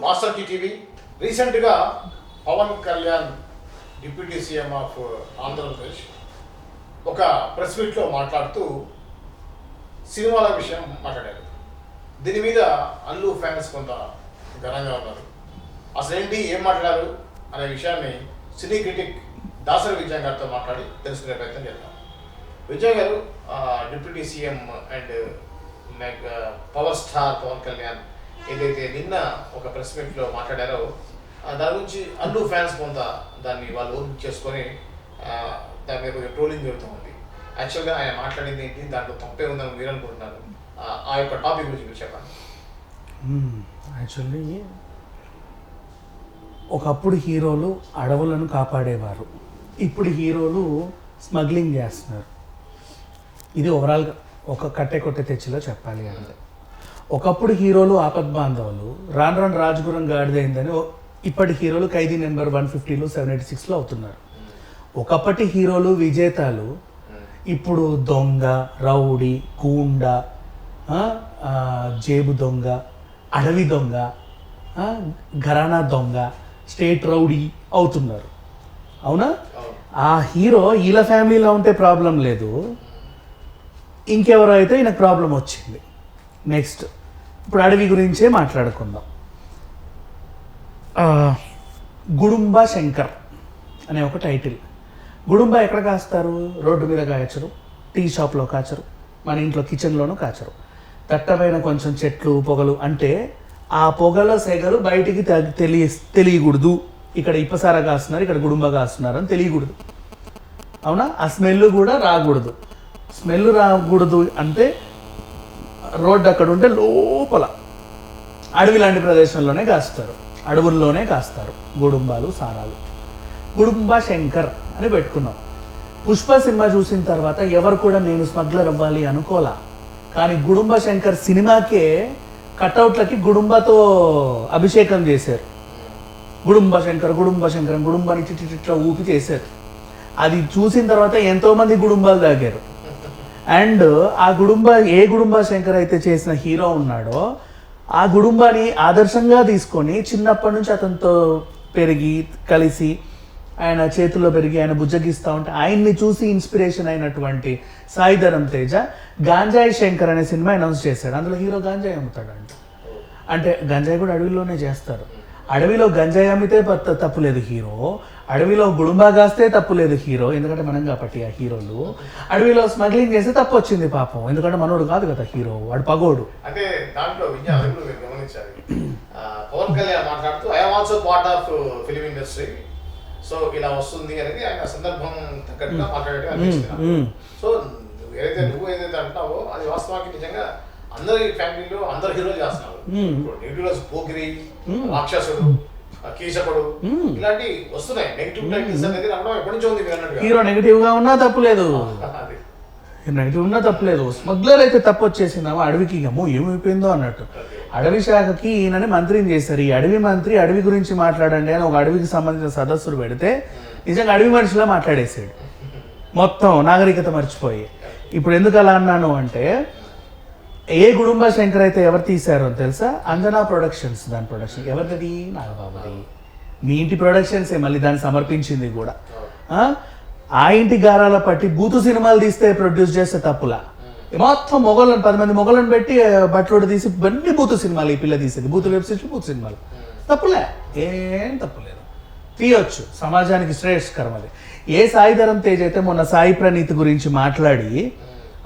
Master TV. రీసెంట్గా Pawan Kalyan deputy CM of Andhra Pradesh ఒక press మీట్లో మాట్లాడుతూ సినిమాల విషయం మాట్లాడారు. దీని మీద అల్లు ఫ్యాన్స్ కొంత ఘనంగా ఉన్నారు. అసలు ఏంటి, ఏం మాట్లాడారు అనే విషయాన్ని సినీ క్రిటిక్ దాసరి విజయ్ గారితో మాట్లాడి తెలుసుకునే ప్రయత్నం చేద్దాం. Vijay garu, deputy CM and power star Pawan Kalyan ఏదైతే నిన్న ఒక ప్రెస్ మీట్లో మాట్లాడారో దాని గురించి అల్లు ఫ్యాన్స్ కొంత దాన్ని వాళ్ళు ఓన్ చేసుకొని దాని మీద కొంచెం ట్రోలింగ్ జరుగుతూ ఉంది. యాక్చువల్గా ఆయన మాట్లాడింది ఏంటి, దాంట్లో తప్పే ఉందని మీరు అనుకుంటున్నారు? ఆ యొక్క టాపిక్ గురించి మీరు చెప్పండి. యాక్చువల్లీ ఒకప్పుడు హీరోలు అడవులను కాపాడేవారు, ఇప్పుడు హీరోలు స్మగ్లింగ్ చేస్తున్నారు. ఇది ఓవరాల్గా ఒక కట్టె కొట్టే తెచ్చిలో చెప్పాలి అంటే, ఒకప్పుడు హీరోలు ఆపద్బాంధవులు, రాను రాను రాజగురం గాడిదైందని ఇప్పటి హీరోలు ఖైదీ నెంబర్ 150లో 786లో అవుతున్నారు. ఒకప్పటి హీరోలు విజేతాలు, ఇప్పుడు దొంగ, రౌడీ, గూండ, జేబు దొంగ, అడవి దొంగ, ఘరానా దొంగ, స్టేట్ రౌడీ అవుతున్నారు. అవునా? ఆ హీరో వీళ్ళ ఫ్యామిలీలో ఉంటే ప్రాబ్లం లేదు, ఇంకెవరో అయితే ఈయనకు ప్రాబ్లం వచ్చింది. నెక్స్ట్ ఇప్పుడు అడవి గురించే మాట్లాడుకుందాం. గుడుంబ శంకర్ అనే ఒక టైటిల్. గుడుంబ ఎక్కడ కాస్తారు? రోడ్డు మీద కాయచరు, టీ షాప్లో కాచరు, మన ఇంట్లో కిచెన్లోనూ కాచరు. దట్టమైన కొంచెం చెట్లు, పొగలు, అంటే ఆ పొగల సెగలు బయటికి తెలియకూడదు. ఇక్కడ ఇప్పసార కాస్తున్నారు, ఇక్కడ గుడుంబ కాస్తున్నారు అని తెలియకూడదు. అవునా? ఆ స్మెల్ కూడా రాకూడదు. స్మెల్ రాకూడదు అంటే రోడ్డు అక్కడ ఉంటే లోపల అడవి లాంటి ప్రదేశంలోనే కాస్తారు, అడవుల్లోనే కాస్తారు గుడుంబాలు, సారాలు. గుడుంబ శంకర్ అని పెట్టుకున్నాం. పుష్ప సినిమా చూసిన తర్వాత ఎవరు కూడా నేను స్మగ్లర్ అవ్వాలి అనుకోలా. కానీ గుడుంబ శంకర్ సినిమాకే కటౌట్లకి గుడుంబతో అభిషేకం చేశారు. గుడుంబ శంకర్, గుడుంబ శంకర్, గుడుంబాని చిట్లా ఊపి చేశారు. అది చూసిన తర్వాత ఎంతోమంది గుడుంబాలు తాగారు. అండ్ ఆ ఏ గుడుంబ శంకర్ అయితే చేసిన హీరో ఉన్నాడో ఆ గుడుంబాని ఆదర్శంగా తీసుకొని చిన్నప్పటి నుంచి అతనితో పెరిగి కలిసి ఆయన చేతుల్లో పెరిగి ఆయన బుజ్జగిస్తూ ఉంటే ఆయన్ని చూసి ఇన్స్పిరేషన్ అయినటువంటి సాయి ధరమ్ తేజ గాంజాయి శంకర్ అనే సినిమా అనౌన్స్ చేశాడు. అందులో హీరో గాంజాయి అమ్ముతాడంట. అంటే గంజాయి కూడా అడవిలోనే చేస్తారు. అడవిలో గంజాయి అమ్మితే తప్పులేదు హీరో, అడవిలో గుడుంబా కాస్తే తప్పులేదు హీరో, ఎందుకంటే మనం కాబట్టి ఆ హీరోలు. అడవిలో స్మగ్లింగ్ చేస్తే తప్పు వచ్చింది పాపం, ఎందుకంటే మనోడు కాదు కదా హీరో, వాడు పగోడు. అంటే దాంట్లో గమనించాలి, పవన్ కళ్యాణ్ మాట్లాడుతూ I am also part of film industry, so ఇలా వస్తుంది అనేది ఆయన సందర్భం తగ్గట్టుగా మాట్లాడేది అనిపిస్తుంది. సో నువ్వు ఏదైతే అంటున్నావో అది వాస్తవానికి నిజంగా అందరి ఫ్యామిలీలో అందరు హీరోలు చేస్తున్నారు. నెగిటివ్ పోకిరి, రాక్షసుడు, కీచకుడు ఇలాంటి వస్తున్నాయి. నెగిటివ్ టైటిల్స్ అనేది రావడం ఎప్పటి నుంచో ఉంది. హీరో నెగిటివ్ గా ఉన్నా తప్పులేదు, నెగిటివ్ ఉన్నా తప్పులేదు. స్మగ్లర్ అయితే తప్పు వచ్చేసిందామా అడవికి, అమ్మో ఏమైపోయిందో అన్నట్టు. అడవి శాఖకి ఈయనని మంత్రిని చేశారు. ఈ అడవి మంత్రి అడవి గురించి మాట్లాడండి అని ఒక అడవికి సంబంధించిన సదస్సులు పెడితే నిజంగా అడవి మనిషిలా మాట్లాడేసాడు, మొత్తం నాగరికత మర్చిపోయి. ఇప్పుడు ఎందుకు అలా అన్నాను అంటే, ఏ గుడుంబ శంకర్ అయితే ఎవరు తీశారో తెలుసా? అంజనా ప్రొడక్షన్స్. దాని ప్రొడక్షన్ ఎవరిది? నాగబాబుది. మీ ఇంటి ప్రొడక్షన్సే మళ్ళీ దాన్ని సమర్పించింది కూడా. ఆ ఇంటి గారాల పట్టి బూతు సినిమాలు తీస్తే ప్రొడ్యూస్ చేస్తే తప్పులా? మొత్తం మొగలను 10 మంది మొగలను పెట్టి బట్టలోడు తీసి అన్ని బూతు సినిమాలు ఈ పిల్ల తీసేది, బూతు వెబ్ సిరీస్, బూతు సినిమాలు. తప్పులే, ఏం తప్పులేదు, తీయొచ్చు, సమాజానికి శ్రేయస్కరం అది. ఏ సాయి ధరమ్ తేజ్ అయితే మొన్న సాయి ప్రణీత్ గురించి మాట్లాడి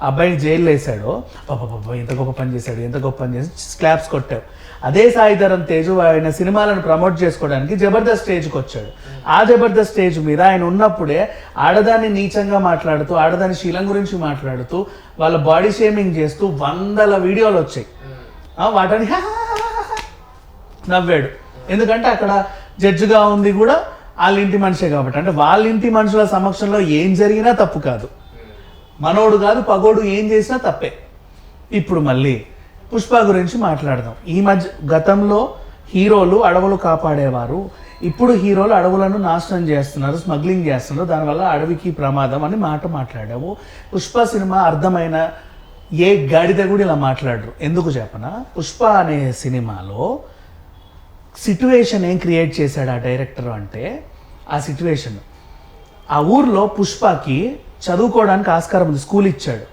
అబ్బాయిని జైల్లో వేసాడో, పాప ఎంత గొప్ప పని చేశాడు, ఎంత గొప్ప పని చేసి స్క్లాప్స్ కొట్టావు. అదే సాయి ధరమ్ తేజ్ ఆయన సినిమాలను ప్రమోట్ చేసుకోవడానికి జబర్దస్త్ స్టేజ్కి వచ్చాడు. ఆ జబర్దస్త్ స్టేజ్ మీద ఆయన ఉన్నప్పుడే ఆడదాన్ని నీచంగా మాట్లాడుతూ, ఆడదాని శీలం గురించి మాట్లాడుతూ, వాళ్ళ బాడీ షేమింగ్ చేస్తూ 100 వీడియోలు వచ్చాయి. వాటిని నవ్వాడు. ఎందుకంటే అక్కడ జడ్జిగా ఉంది కూడా వాళ్ళ ఇంటి మనిషే కాబట్టి. అంటే వాళ్ళ ఇంటి మనుషుల సమక్షంలో ఏం జరిగినా తప్పు కాదు, మనోడు కాదు పగోడు ఏం చేసినా తప్పే. ఇప్పుడు మళ్ళీ పుష్ప గురించి మాట్లాడదాం. ఈ మధ్య గతంలో హీరోలు అడవులు కాపాడేవారు, ఇప్పుడు హీరోలు అడవులను నాశనం చేస్తున్నారు, స్మగ్లింగ్ చేస్తున్నారు, దానివల్ల అడవికి ప్రమాదం అని మాట్లాడావు. పుష్ప సినిమా అర్థమైన ఏ గాడిద కూడా ఇలా మాట్లాడరు. ఎందుకు చెప్పనా? పుష్ప అనే సినిమాలో సిట్యువేషన్ ఏం క్రియేట్ చేశాడు ఆ డైరెక్టర్ అంటే, ఆ సిట్యువేషన్ ఆ ఊర్లో పుష్పకి చదువుకోవడానికి ఆస్కారం ఉంది, స్కూల్ ఇచ్చాడు.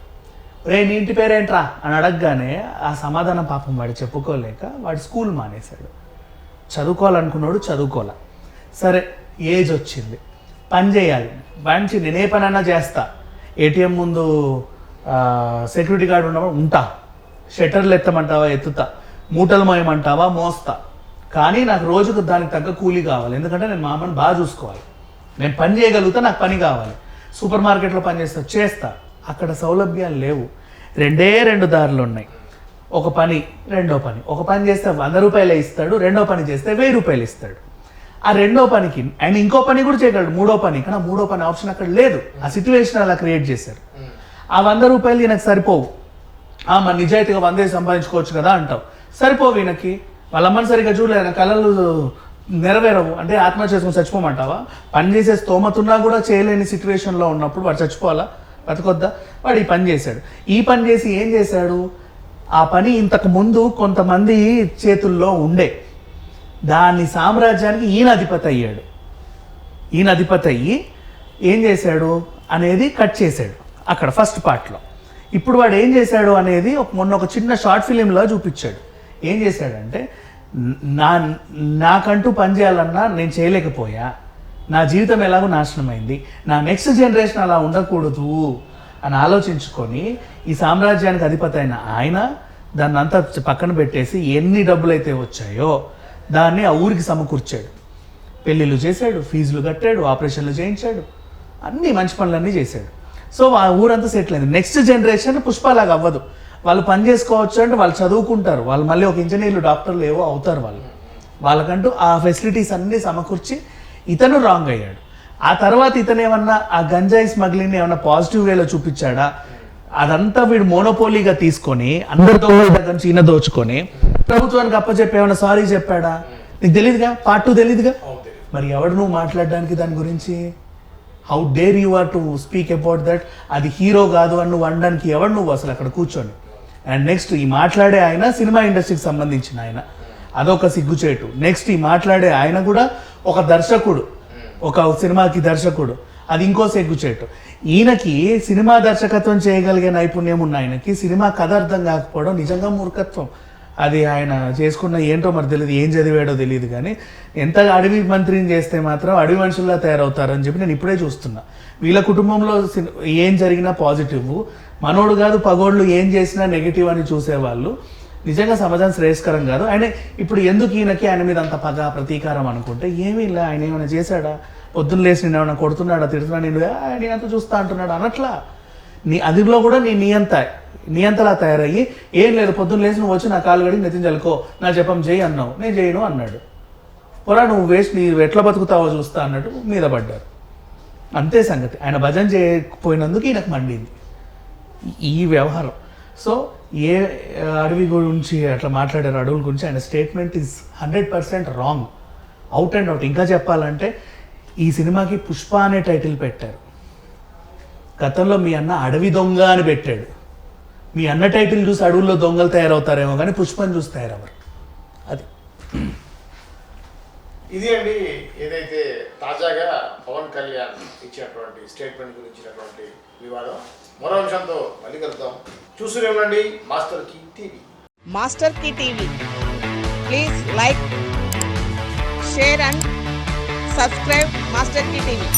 రే నీ ఇంటి పేరేంట్రా అని అడగగానే ఆ సమాధానం పాపం వాడు చెప్పుకోలేక వాడు స్కూల్ మానేశాడు. చదువుకోవాలనుకున్నాడు, చదువుకోలే. సరే ఏజ్ వచ్చింది, పని చేయాలి, మంచి నేను ఏ పనైనా చేస్తా, ఏటీఎం ముందు సెక్యూరిటీ గార్డ్ ఉన్నప్పుడు ఉంటా, షట్టర్లు ఎత్తమంటావా ఎత్తుతా, మూటలు మోయమంటావా మోస్తా, కానీ నాకు రోజుకు దానికి తగ్గ కూలీ కావాలి, ఎందుకంటే నేను మా అమ్మని బాగా చూసుకోవాలి, నేను పని చేయగలుగుతా, నాకు పని కావాలి. సూపర్ మార్కెట్లో పని చేస్తా. అక్కడ సౌలభ్యాలు లేవు, 2 దారులు ఉన్నాయి. ఒక పని, రెండో పని. ఒక పని చేస్తే 100 రూపాయలే ఇస్తాడు, రెండో పని చేస్తే 1000 రూపాయలు ఇస్తాడు. ఆ రెండో పనికి ఆయన ఇంకో పని కూడా చేయగలడు, మూడో పని, కానీ మూడో పని ఆప్షన్ అక్కడ లేదు. ఆ సిచ్యువేషన్ అలా క్రియేట్ చేశారు. ఆ 100 రూపాయలు ఈయనకు సరిపోవు. మన నిజాయితీగా 100 సంపాదించుకోవచ్చు కదా అంటావు, సరిపోవు ఈయనకి. వాళ్ళ అమ్మని సరిగ్గా చూడలేదు, ఆయన కళలు నెరవేరవు. అంటే ఆత్మహత్య చేసుకుని చచ్చిపోమంటావా? పని చేసే స్తోమతున్నా కూడా చేయలేని సిచ్యువేషన్లో ఉన్నప్పుడు వాడు చచ్చిపోవాలా, బతకొద్దా? వాడు ఈ పని చేశాడు. ఈ పని చేసి ఏం చేశాడు, ఆ పని ఇంతకు ముందు కొంతమంది చేతుల్లో ఉండే దాని సామ్రాజ్యానికి ఈయన అధిపతి అయ్యాడు. ఈయన అధిపతి అయ్యి ఏం చేశాడు అనేది కట్ చేశాడు అక్కడ ఫస్ట్ పార్ట్లో. ఇప్పుడు వాడు ఏం చేశాడు అనేది మొన్న ఒక చిన్న షార్ట్ ఫిలింలో చూపించాడు. ఏం చేశాడంటే, నాకంటూ పని చేయాలన్నా నేను చేయలేకపోయా, నా జీవితం ఎలాగో నాశనమైంది, నా నెక్స్ట్ జనరేషన్ అలా ఉండకూడదు అని ఆలోచించుకొని ఈ సామ్రాజ్యానికి అధిపతి అయిన ఆయన దాన్ని అంతా పక్కన పెట్టేసి ఎన్ని డబ్బులు అయితే వచ్చాయో దాన్ని ఆ ఊరికి సమకూర్చాడు. పెళ్ళిళ్ళు చేశాడు, ఫీజులు కట్టాడు, ఆపరేషన్లు చేయించాడు, అన్ని మంచి పనులన్నీ చేశాడు. సో ఆ ఊరంతా సెటిల్ అయింది. నెక్స్ట్ జనరేషన్ పుష్పలాగా అవ్వదు. వాళ్ళు పని చేసుకోవచ్చు అంటే వాళ్ళు చదువుకుంటారు, వాళ్ళు మళ్ళీ ఒక ఇంజనీర్లు, డాక్టర్లు ఏవో అవుతారు. వాళ్ళకంటూ ఆ ఫెసిలిటీస్ అన్నీ సమకూర్చి ఇతను రాంగ్ అయ్యాడు. ఆ తర్వాత ఇతను ఏమన్నా ఆ గంజాయి స్మగ్లింగ్ ఏమన్నా పాజిటివ్ వేలో చూపించాడా? అదంతా వీడు మోనోపోలీగా తీసుకొని అందరితో దగ్గర నుంచి ఈయన దోచుకొని ప్రభుత్వానికి అప్పచెప్పి ఏమన్నా సారీ చెప్పాడా? నీకు తెలియదుగా, పార్ట్ 2 తెలియదుగా. మరి ఎవడు నువ్వు మాట్లాడడానికి దాని గురించి? How dare you are to speak about that? అది హీరో కాదు అని నువ్వు అనడానికి ఎవడు నువ్వు అసలు అక్కడ కూర్చొని? అండ్ నెక్స్ట్ ఈ మాట్లాడే ఆయన సినిమా ఇండస్ట్రీకి సంబంధించిన ఆయన, అదొక సిగ్గుచేటు. నెక్స్ట్ ఈ మాట్లాడే ఆయన కూడా ఒక దర్శకుడు, ఒక సినిమాకి దర్శకుడు, అది ఇంకో సిగ్గుచేటు. ఈయనకి సినిమా దర్శకత్వం చేయగలిగే నైపుణ్యం ఉన్న ఆయనకి సినిమా కథ అర్థం కాకపోవడం నిజంగా మూర్ఖత్వం. అది ఆయన చేసుకున్న ఏంటో మరి తెలియదు, ఏం చదివాడో తెలియదు. కానీ ఎంత అడవి మంత్రిని చేస్తే మాత్రం అడవి మనుషుల్లా తయారవుతారని చెప్పి నేను ఇప్పుడే చూస్తున్నా. వీళ్ళ కుటుంబంలో ఏం జరిగినా పాజిటివ్, మనోడు కాదు పగోళ్ళు ఏం చేసినా నెగిటివ్ అని చూసేవాళ్ళు నిజంగా సమాజం శ్రేయస్కరం కాదు. ఆయన ఇప్పుడు ఎందుకు ఈయనకి ఆయన మీద అంత పగ ప్రతీకారం అనుకుంటే ఏమీ ఇలా, ఆయన ఏమైనా చేశాడా? పొద్దున్న లేచి నేను ఏమైనా కొడుతున్నాడా, తిడుతున్నా, నేనంతా చూస్తా అంటున్నాడు అనట్లా. నీ అదిలో కూడా నియంతలా తయారయ్యి ఏం లేదు, పొద్దున్న లేచి నువ్వు వచ్చి నా కాలు గడి నెత్తిన చల్లుకో, నా జపం చేయి అన్నావు, నేను చేయను అన్నాడు. పోరా నువ్వు వేస్ట్, నీవు ఎట్లా బతుకుతావో చూస్తా అన్నట్టు మీద పడ్డారు. అంతే సంగతి. ఆయన భజన చేయకపోయినందుకు ఈయనకు మండింది ఈ వ్యవహారం. సో ఏ అడవి గురించి అట్లా మాట్లాడారు, అడవుల గురించి, ఆయన statement is 100% wrong, out and out. ఇంకా చెప్పాలంటే ఈ సినిమాకి పుష్ప అనే టైటిల్ పెట్టారు. గతంలో మీ అన్న అడవి దొంగ అని పెట్టాడు. మీ అన్న టైటిల్ చూసి అడవుల్లో దొంగలు తయారవుతారేమో కానీ పుష్పని చూసి తయారవ్వరు. అది ఇది అండి ఏదైతే తాజాగా పవన్ కళ్యాణ్ ఇచ్చినటువంటి స్టేట్మెంట్ గురించినటువంటి వివాదం. మరో అంశంతో మళ్ళీ కలుద్దాం. చూస్తూనే ఉండండి master key TV. Master key TV, please like, share and subscribe master key TV.